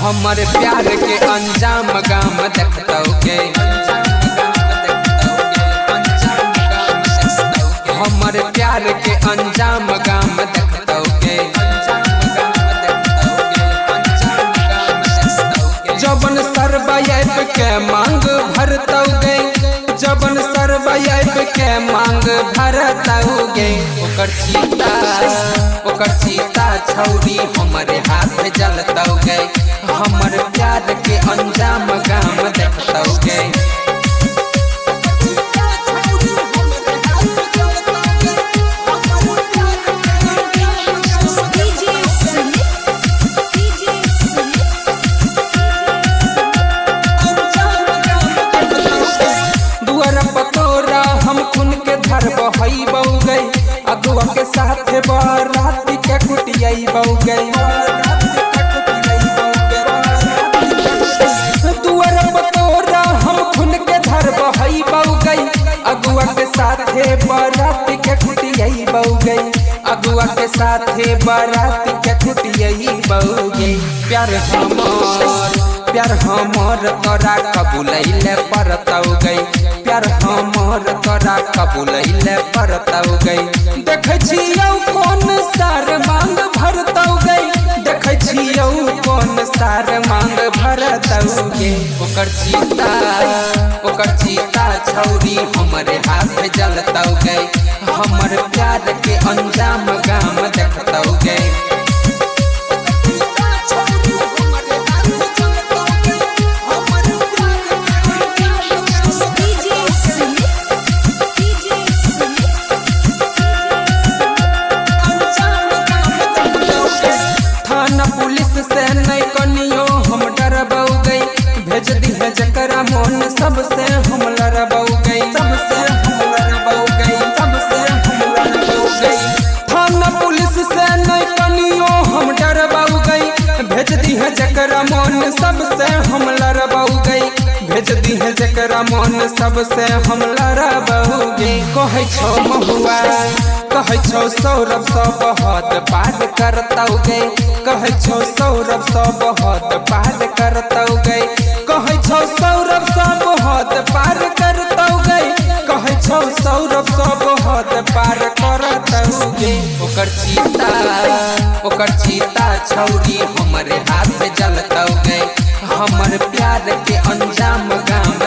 हमर प्यार के अंजाम गाम देखतौगे, हमर प्यार के अंजाम गाम देखतौगे। जबन सरबैब के मांग भरतौगे, जबन सरबैब के मांग भरतौगे। ओकर चीता छौरी हमरे हाथ जलतौगे। हमर प्यार के अंजाम गाम देखतौगे। दुआर पतोरा हम खून के धर बहई बऊ गई, अगुआ के साथ बारात के कुटियाई बऊ गई। दुआर पतोरा हम खून के धर बहई बऊ गई, अगुआ के साथ बारात के कुटियाई बऊ गई। अगुआ के साथ बारात के कुटियाई बऊ गई। प्यार हमर तोरा कबूलैले परतौगे, प्यार हमर तोरा कबूलैले परतौगे। देखै छियौ कोन सार मांग भरतौगे, देखै छियौ कोन सार मांग भरतौगे। ओकर चीता छौरी हमरे हाथ जलतौगे। हमर प्यार के अंजाम गाम देखतौगे। थाना पुलिस से नहीं कनियो हम डरबौगे, भेज दिहे जकरा मोन सबसे हम लड़बौगे, सबसे हम लड़बौगे, सबसे हम लड़बौगे। थाना पुलिस से नहीं कनियो हम डरबौगे, भेज दिहे जकरा मोन सबसे हम लड़बौगे, भेज दिहे जकरा मोन सबसे हम लड़बौगे। कहै छौ महुआ, कहै छौ सौरभ सब हद पार करतौगे, कहै छौ सौरभ सब हद पार करतौगे, कहै छौ सौरभ सब हद पार करतौगे, कहै छौ सौरभ सब हद पार करतौगे। ओकर चीता छौरी हमरे हाथ जलतौगे। हमर प्यार के अंजाम गाम